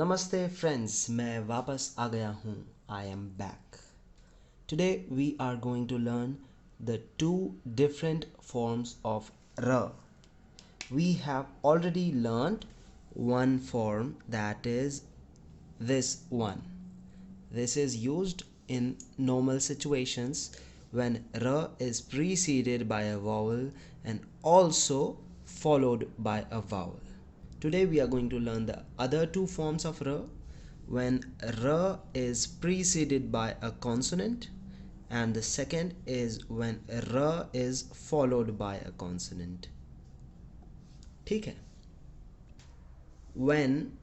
Namaste friends, मैं वापस आ गया हूँ. I am back. Today we are going to learn the two different forms of R. We have already learned one form, that is this one. This is used in normal situations when R is preceded by a vowel and also followed by a vowel. Today we are going to learn the other two forms of R, when R is preceded by a consonant, and the second is when R is followed by a consonant. ठीक है? When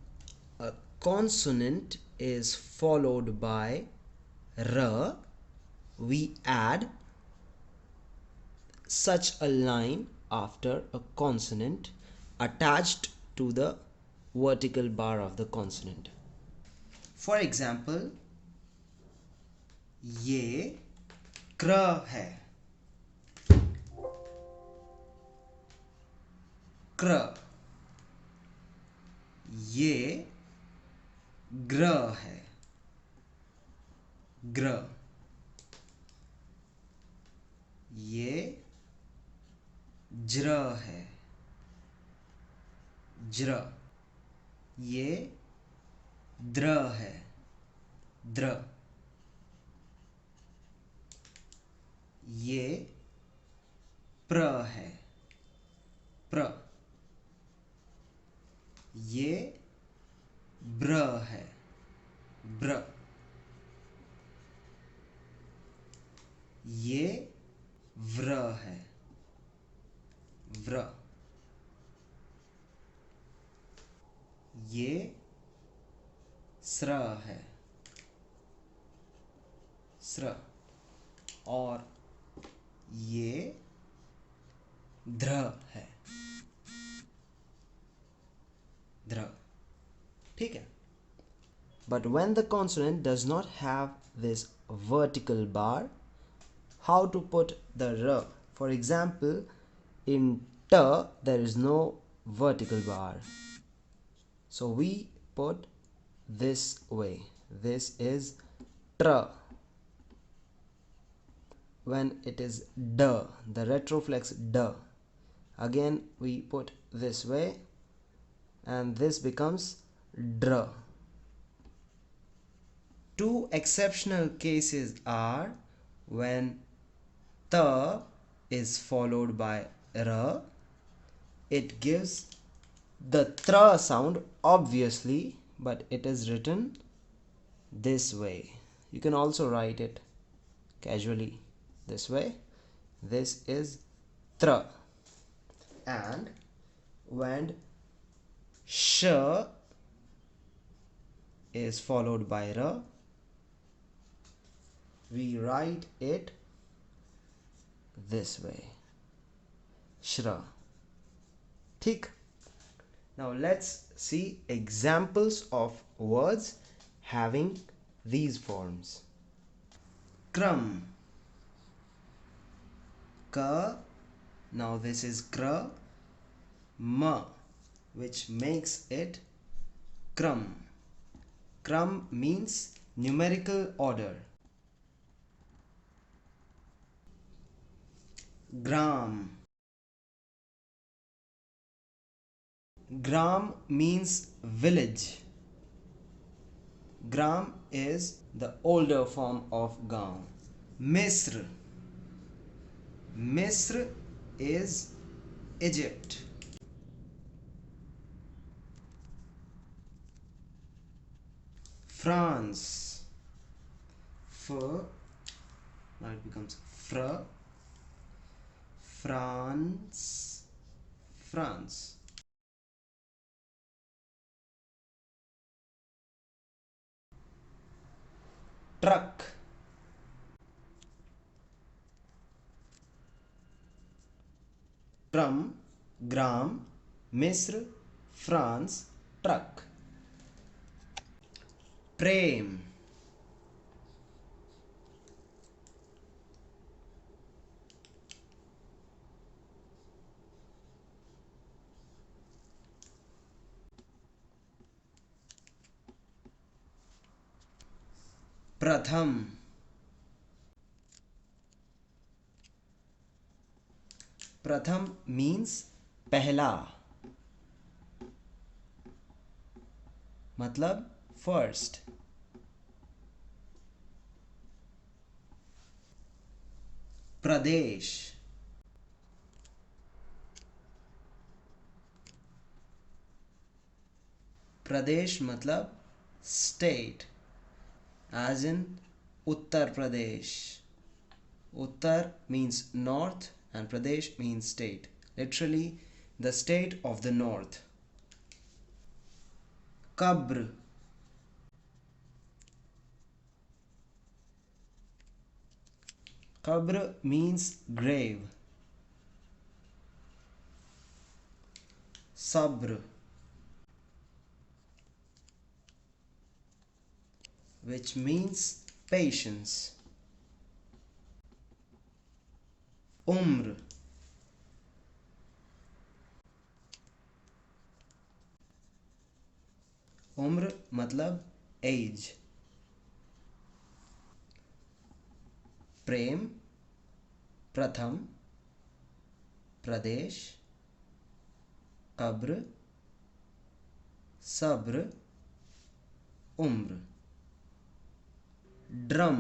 a consonant is followed by R, we add such a line after a consonant attached to the vertical bar of the consonant. For example, ये क्र है, क्र. ये ग्र है, ग्र. ये ज्र है, ज्र. ये द्र है, द्र. ये प्र है, प्र. ये ब्र है, ब्र. ये व्र है, व्र. ये स्र है, स्र. और ये ध्र है, ध्र. ठीक है? But when the consonant does not have this vertical bar, how to put the R? For example, in T there is no vertical bar, so we put this way. This is tr. When it is d, the retroflex d, again we put this way and this becomes dr. Two exceptional cases are when th is followed by r. It gives the thr sound obviously, but it is written this way. You can also write it casually this way. This is thr. And when sh is followed by r, we write it this way, shra. ठीक. Now let's see examples of words having these forms. Kram, ka. Now this is kra, ma, which makes it kram. Kram means numerical order. Gram. Gram means village. Gram is the older form of Gaon. Misr. Misr is Egypt. France. Now it becomes fr. France, France. Truck. Trum, gram, Misr, France, truck. Prem. प्रथम. प्रथम means पहला, मतलब first. प्रदेश. प्रदेश मतलब state, as in Uttar Pradesh. Uttar means north and Pradesh means state. Literally, the state of the north. Kabr. Kabr means grave. Sabr, which means patience. Umr, umr मतलब age. प्रेम, प्रथम, प्रदेश, कब्र, सब्र, उम्र. Drum.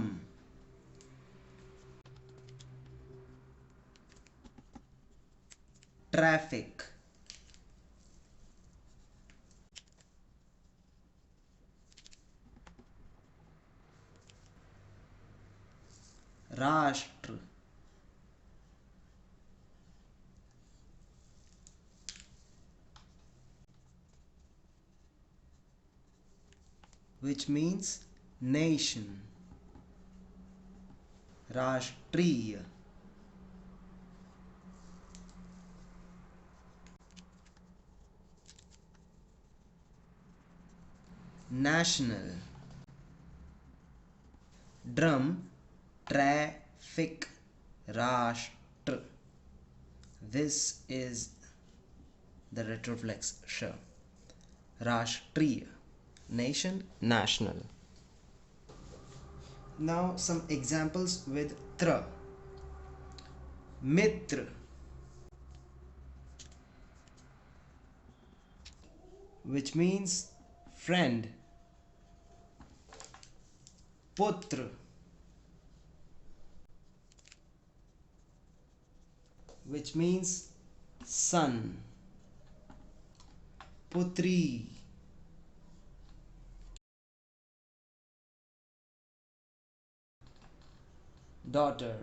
Traffic. राष्ट्र. which means nation. राष्ट्रीय. national. Drum, traffic, राष्ट्र. This is the retroflex sh. राष्ट्रीय, nation, national. Now some examples with tra. Mitra, which means friend. Putra, which means son. Putri, daughter.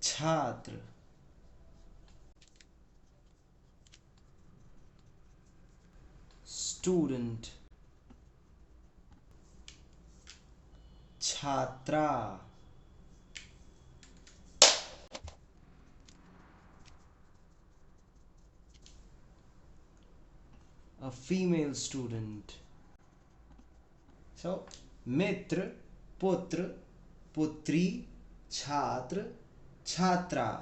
Chhatra, student. Chhatra, a female student. So Mitra, Putra, Putri, Chhatra, Chhatra.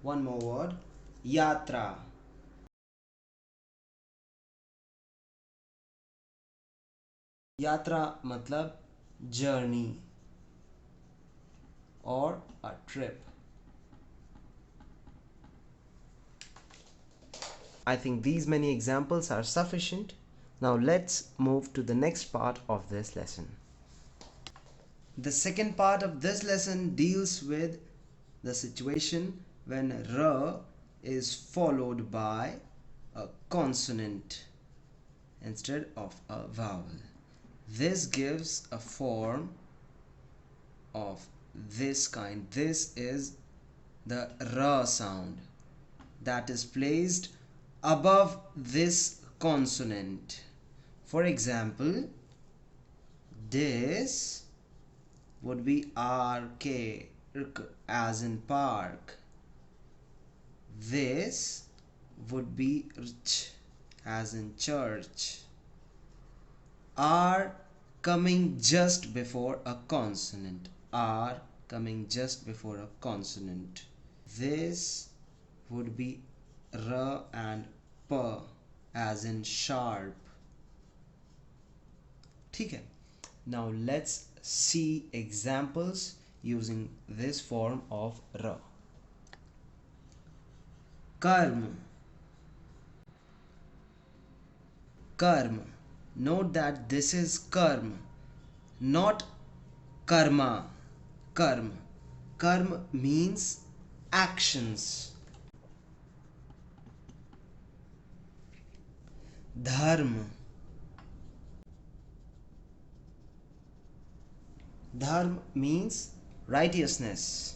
One more word, Yatra. Yatra matlab journey or a trip. I think these many examples are sufficient. Now let's move to the next part of this lesson. The second part of this lesson deals with the situation when R is followed by a consonant instead of a vowel. This gives a form of this kind. This is the R sound that is placed above this consonant. For example, this would be RK, as in park. This would be RCH, as in church. R coming just before a consonant. R coming just before a consonant. This would be R and P, as in sharp. ठीक है. Now let's see examples using this form of ra. Karma. Karma. Note that this is karma, not karma. Karma. Karma means actions. Dharma. Dharma means righteousness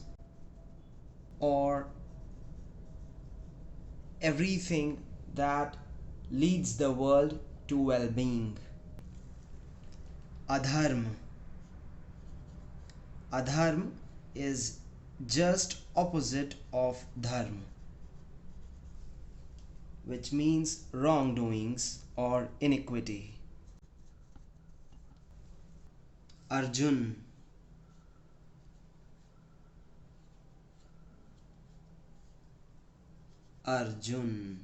or everything that leads the world to well-being. Adharma. Adharma is just opposite of dharma, which means wrongdoings or iniquity. Arjun. Arjun.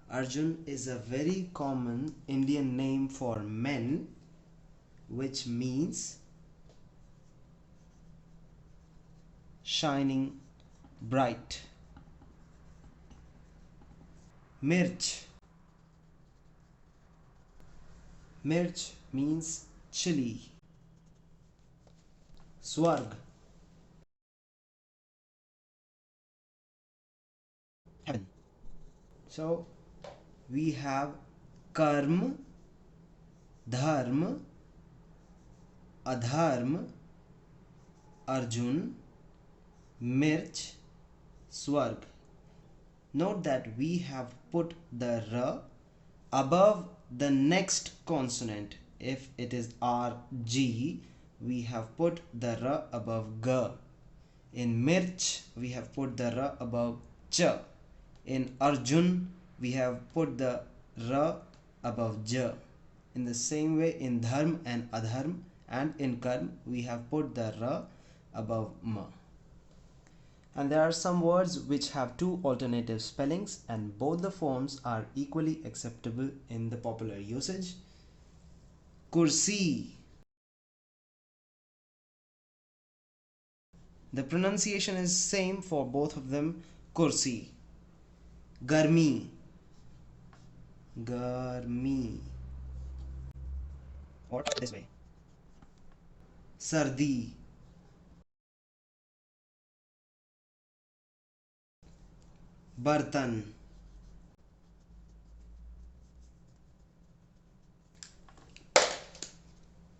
Arjun is a very common Indian name for men, which means shining bright. Mirch. Mirch means chili. Swarg. Heaven. So we have karma, dharma, adharma, Arjun, mirch, swarg. Note that we have put the ra above the next consonant. If it is rg, we have put the ra above g. In mirch, we have put the ra above ch. In Arjun, we have put the ra above j. In the same way, in dharm and adharm and in karm, we have put the ra above ma. And there are some words which have two alternative spellings, and both the forms are equally acceptable in the popular usage. Kursi. The pronunciation is same for both of them. Kursi. Garmi. Garmi. Or this way. Sardi. Bartan.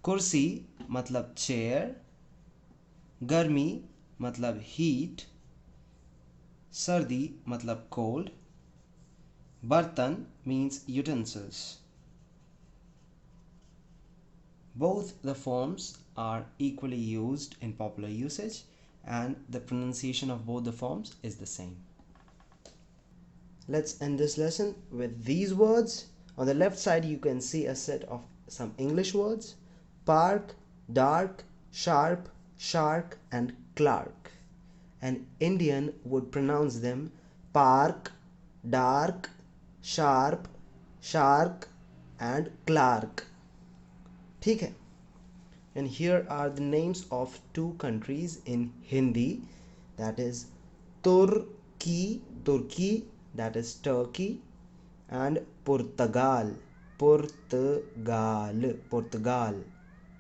कुर्सी मतलब chair, गर्मी मतलब heat, सर्दी मतलब cold, बर्तन means utensils. Both the forms are equally used in popular usage, and the pronunciation of both the forms is the same. Let's end this lesson with these words. On the left side you can see a set of some English words: park, dark, sharp, shark and Clark. An Indian would pronounce them park, dark, sharp, shark and Clark. ठीक है. And here are the names of two countries in Hindi, that is Turkey, that is Turkey, and Portugal,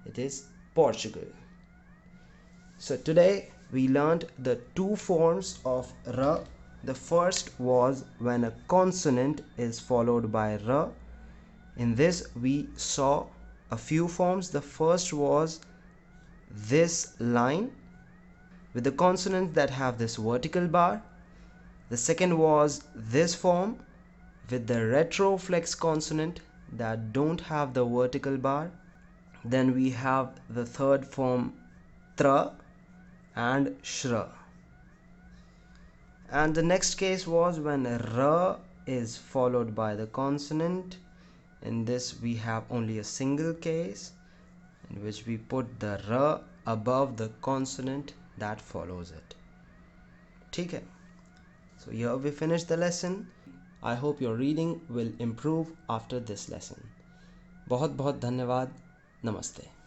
it is Portugal. So today we learned the two forms of ra. The first was when a consonant is followed by ra. In this we saw a few forms. The first was this line with the consonants that have this vertical bar. The second was this form with the retroflex consonant that don't have the vertical bar. Then we have the third form tra and shra. And the next case was when ra is followed by the consonant. In this we have only a single case in which we put the ra above the consonant that follows it. ठीक है. So here we finish the lesson. I hope your reading will improve after this lesson. बहुत बहुत धन्यवाद. Namaste.